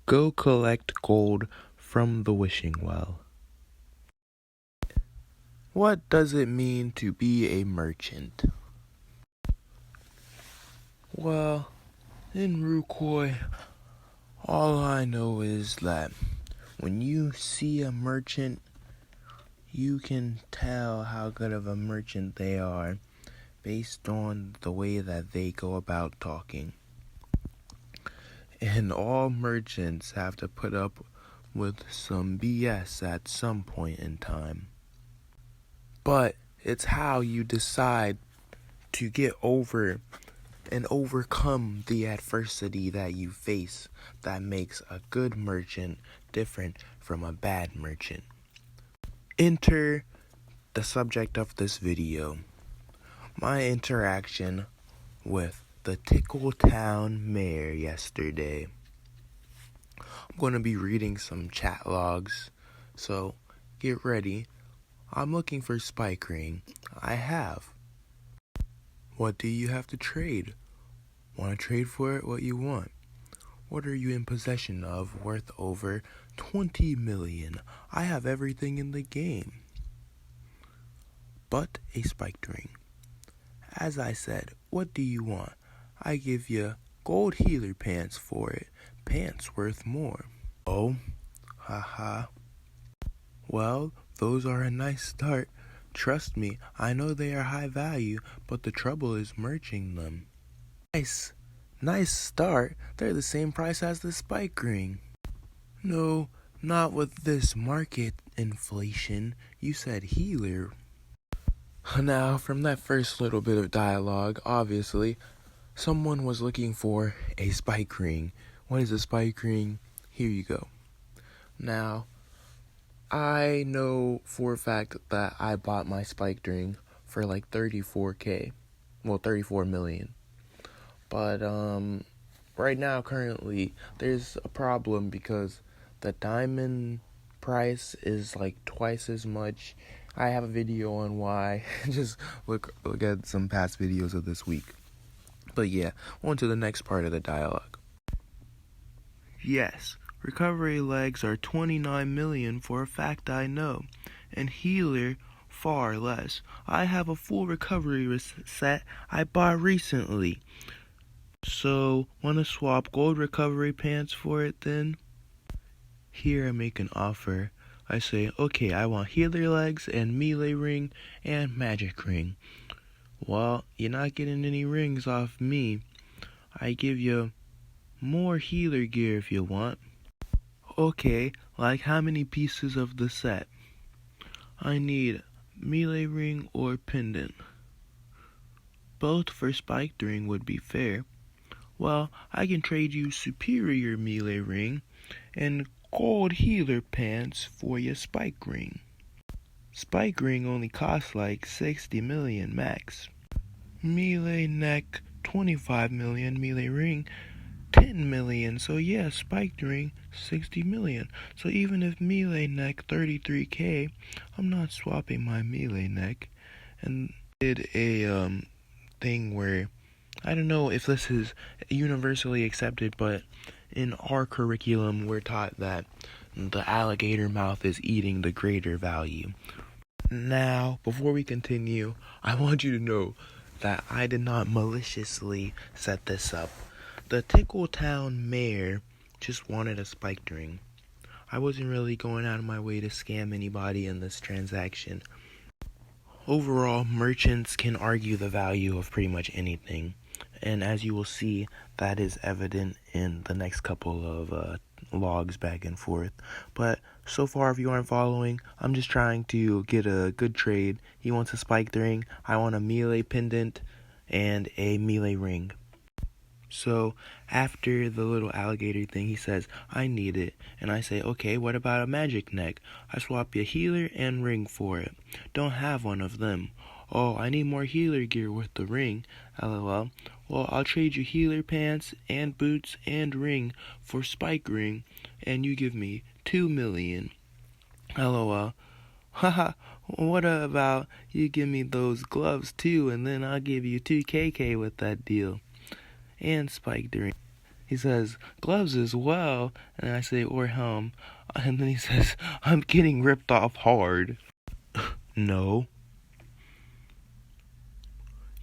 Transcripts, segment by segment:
Go collect gold from the wishing well. What does it mean to be a merchant? Well, in Rucoy, all I know is that when you see a merchant, you can tell how good of a merchant they are based on the way that they go about talking. And all merchants have to put up with some BS at some point in time. But it's how you decide to get over and overcome the adversity that you face that makes a good merchant different from a bad merchant. Enter the subject of this video, my interaction with the Tickletown mayor yesterday. I'm going to be reading some chat logs, so get ready. I'm looking for Spike Ring. I have. What do you have to trade? Want to trade for it? What you want? What are you in possession of worth over 20 million? I have everything in the game but a spiked ring. As I said, what do you want? I give you gold healer pants for it. Pants worth more. Oh, haha. Well, those are a nice start. Trust me, I know they are high value, but the trouble is merching them. Nice start. They're the same price as the spike ring. No, not with this market inflation. You said healer. Now, from that first little bit of dialogue, obviously, someone was looking for a spike ring. What is a spike ring? Here you go. Now, I know for a fact that I bought my spiked ring for like 34K. Well, 34 million. But, right now, currently, there's a problem because the diamond price is like twice as much. I have a video on why. Just look at some past videos of this week. But yeah, on to the next part of the dialogue. Yes, recovery legs are 29 million for a fact I know, and healer far less. I have a full recovery set I bought recently. So, wanna swap gold recovery pants for it then? Here I make an offer. I say, okay, I want healer legs and melee ring and magic ring. Well, you're not getting any rings off me. I give you more healer gear if you want. Okay, like how many pieces of the set? I need melee ring or pendant. Both for spiked ring would be fair. Well, I can trade you superior melee ring and gold healer pants for your spike ring. Spike ring only costs like 60 million max. Melee neck 25 million, melee ring 10 million. So yeah, spiked ring 60 million. So even if melee neck 33K, I'm not swapping my melee neck. And did a thing where I don't know if this is universally accepted, but in our curriculum, we're taught that the alligator mouth is eating the greater value. Now, before we continue, I want you to know that I did not maliciously set this up. The Tickletown mayor just wanted a spiked ring. I wasn't really going out of my way to scam anybody in this transaction. Overall, merchants can argue the value of pretty much anything. And as you will see, that is evident in the next couple of logs back and forth. But so far, if you aren't following, I'm just trying to get a good trade. He wants a spiked ring. I want a melee pendant and a melee ring. So after the little alligator thing, he says, I need it. And I say, okay, what about a magic neck? I swap you healer and ring for it. Don't have one of them. Oh, I need more healer gear with the ring. LOL. Well, I'll trade you healer pants and boots and ring for spike ring, and you give me 2 million. LOL. Haha, what about you give me those gloves too, and then I'll give you 2KK with that deal. And spiked ring. He says, gloves as well. And I say, or helm. And then he says, I'm getting ripped off hard. No.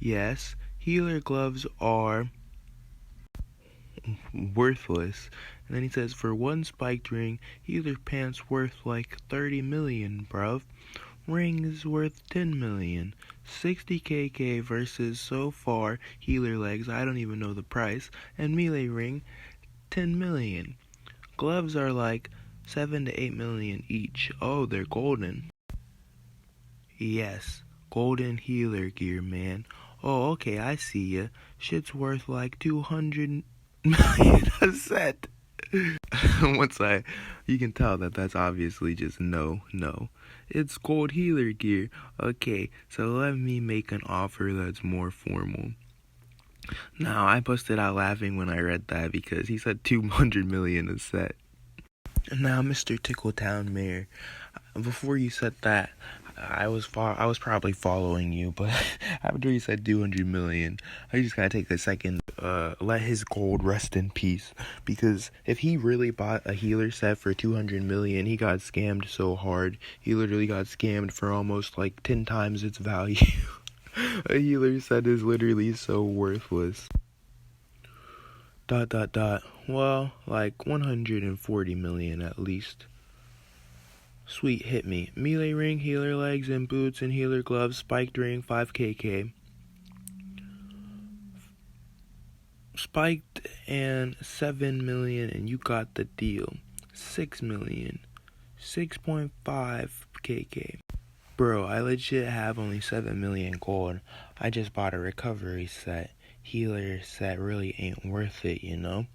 Yes, healer gloves are worthless. And then he says, for one spiked ring, healer pants worth like 30 million, bruv. Ring is worth 10 million. 60 kk versus so far healer legs, I don't even know the price, and melee ring 10 million. Gloves are like 7 to 8 million each. Oh, they're golden. Yes, golden healer gear, man. Oh, okay, I see ya. Shit's worth like 200 million a set. You can tell that that's obviously just no. It's gold healer gear. Okay, so let me make an offer that's more formal. Now, I busted out laughing when I read that because he said 200 million a set. Now, Mr. Tickletown Mayor, before you said that, I was probably following you, but after you said 200 million, I just gotta take a second, let his gold rest in peace, because if he really bought a healer set for 200 million, he got scammed so hard. He literally got scammed for almost like 10 times its value. A healer set is literally so worthless. ... Well, like 140 million at least. Sweet, hit me. Melee ring, healer legs and boots and healer gloves, spiked ring, 5kk. Spiked and 7 million and you got the deal. 6 million. 6.5kk. Bro, I legit have only 7 million gold. I just bought a recovery set. Healer set really ain't worth it, you know?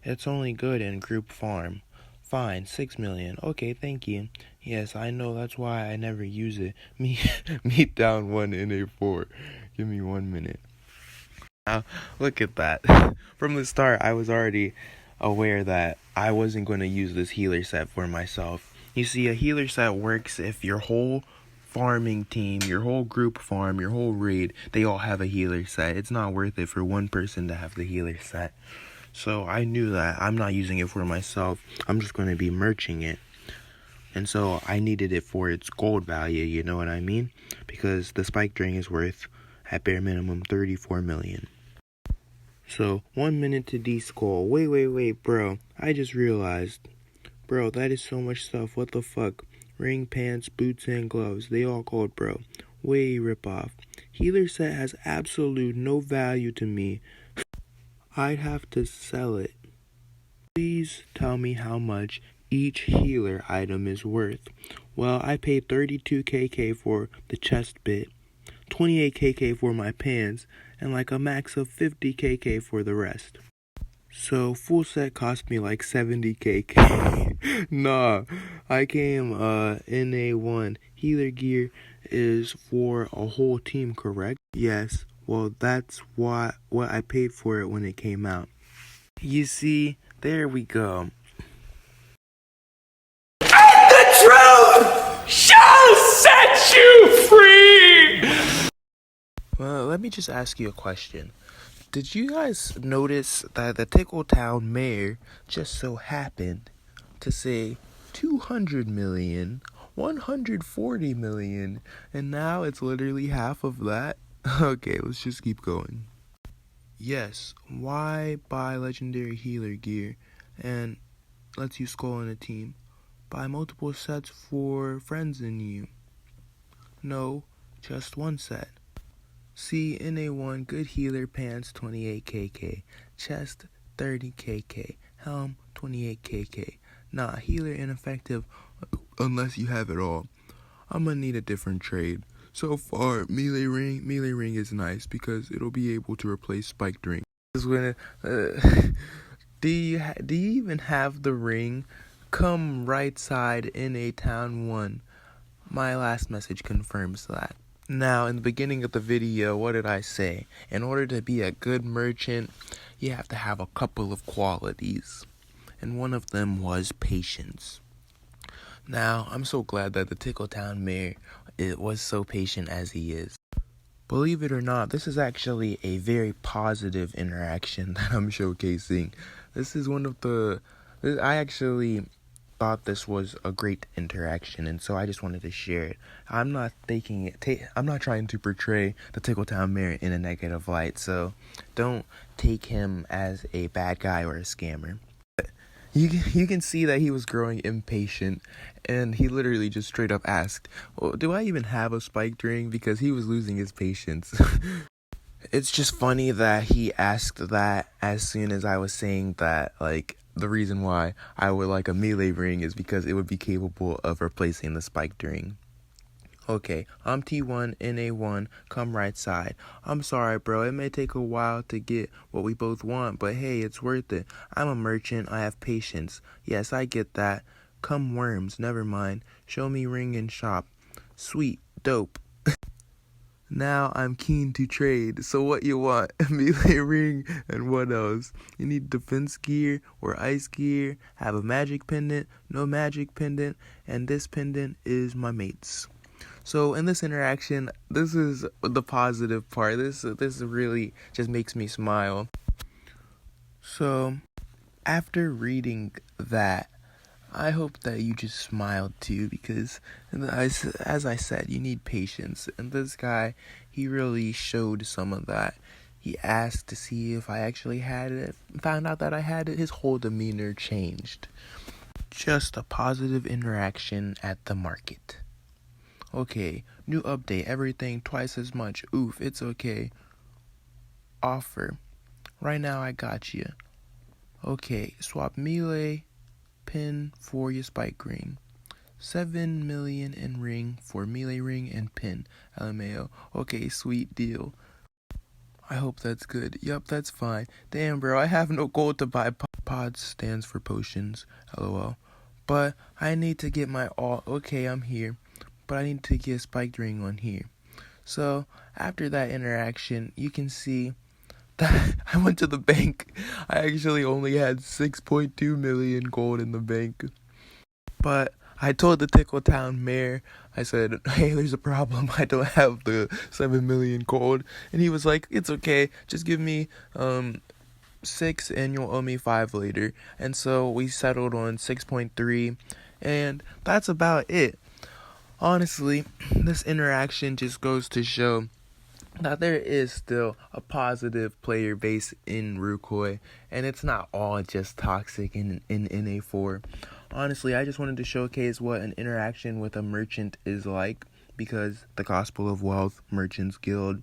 It's only good in group farm. Fine, 6 million. Okay, thank you. Yes, I know, that's why I never use it. Meet down 1 in A4. Give me 1 minute. Now, look at that. From the start, I was already aware that I wasn't going to use this healer set for myself. You see, a healer set works if your whole farming team, your whole group farm, your whole raid, they all have a healer set. It's not worth it for one person to have the healer set. So I knew that I'm not using it for myself. I'm just going to be merching it. And so I needed it for its gold value, you know what I mean? Because the spiked ring is worth, at bare minimum, 34 million. So, 1 minute to de-skull. Wait, bro. I just realized. Bro, that is so much stuff. What the fuck? Ring, pants, boots, and gloves. They all gold, bro. Way ripoff. Healer set has absolute no value to me. I'd have to sell it. Please tell me how much each healer item is worth. Well, I paid 32kk for the chest bit, 28kk for my pants, and like a max of 50kk for the rest. So full set cost me like 70kk. Nah, I came in A1. Healer gear is for a whole team, correct? Yes. Well, that's what I paid for it when it came out. You see, there we go. And the truth shall set you free! Well, let me just ask you a question. Did you guys notice that the Tickletown mayor just so happened to say 200 million, 140 million, and now it's literally half of that? Okay, let's just keep going. Yes, why buy legendary healer gear and lets you skull in a team? Buy multiple sets for friends in you. No, just one set. See, in A1, good healer pants 28kk, chest 30kk, helm 28kk. Nah, healer ineffective unless you have it all. I'm gonna need a different trade. So far, melee ring is nice because it'll be able to replace spiked ring. Do you even have the ring? Come right side in a town 1. My last message confirms that. Now, in the beginning of the video, what did I say? In order to be a good merchant, you have to have a couple of qualities. And one of them was patience. Now, I'm so glad that the Tickletown mayor was so patient as he is. Believe it or not, this is actually a very positive interaction that I'm showcasing. This is one of the... I actually thought this was a great interaction, and so I just wanted to share it. I'm not taking it... I'm not trying to portray the Tickletown mayor in a negative light, so don't take him as a bad guy or a scammer. You can see that he was growing impatient, and he literally just straight up asked, well, do I even have a spiked ring? Because he was losing his patience. It's just funny that he asked that as soon as I was saying that, like, the reason why I would like a melee ring is because it would be capable of replacing the spiked ring. Okay, I'm T1, NA1, come right side. I'm sorry, bro, it may take a while to get what we both want, but hey, it's worth it. I'm a merchant, I have patience. Yes, I get that. Come worms, never mind. Show me ring and shop. Sweet, dope. Now I'm keen to trade, so what you want? Melee ring and what else? You need defense gear or ice gear, have a magic pendant, no magic pendant, and this pendant is my mate's. So in this interaction, this is the positive part. This really just makes me smile. So after reading that, I hope that you just smiled too, because as I said, you need patience. And this guy, he really showed some of that. He asked to see if I actually had it, found out that I had it. His whole demeanor changed. Just a positive interaction at the market. Okay, new update, everything twice as much. Oof, it's okay. Offer. Right now I got you. Okay, swap melee pin for your spike ring. 7 million in ring for melee ring and pin. LMAO. Okay, sweet deal. I hope that's good. Yup, that's fine. Damn, bro, I have no gold to buy. Pods stands for potions. LOL. But I need to get my all. Okay, I'm here. But I need to get a spiked ring on here. So after that interaction, you can see that I went to the bank. I actually only had 6.2 million gold in the bank. But I told the Tickletown mayor, I said, hey, there's a problem. I don't have the 7 million gold. And he was like, it's okay. Just give me 6 and you'll owe me 5 later. And so we settled on 6.3. And that's about it. Honestly, this interaction just goes to show that there is still a positive player base in Rucoy, and it's not all just toxic in NA4. Honestly, I just wanted to showcase what an interaction with a merchant is like, because the Gospel of Wealth Merchants Guild,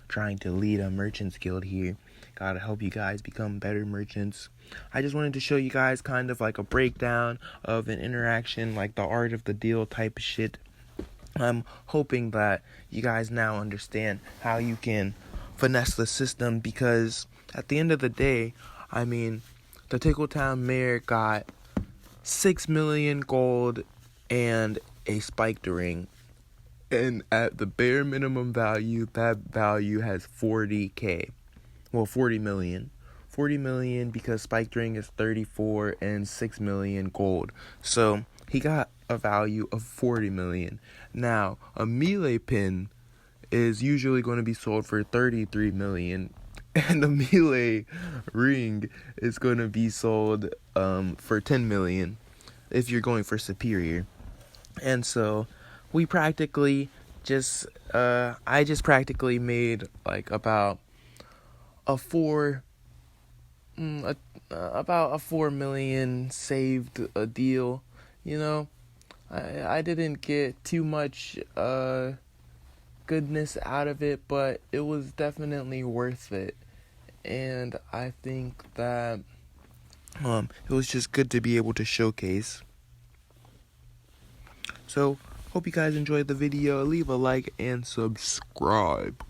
trying to lead a merchants guild here. Gotta help you guys become better merchants. I just wanted to show you guys kind of like a breakdown of an interaction, like the art of the deal type of shit. I'm hoping that you guys now understand how you can finesse the system, because at the end of the day, the Tickletown mayor got 6 million gold and a spiked ring. And at the bare minimum value, that value has 40k. Well, 40 million. 40 million because spiked ring is 34 and 6 million gold. So he got a value of 40 million. Now, a melee pin is usually going to be sold for 33 million. And the melee ring is going to be sold for 10 million if you're going for superior. And so we practically I just practically made like about a 4 million saved a deal. I didn't get too much goodness out of it, but it was definitely worth it. And I think that it was just good to be able to showcase. So hope you guys enjoyed the video. Leave a like and subscribe.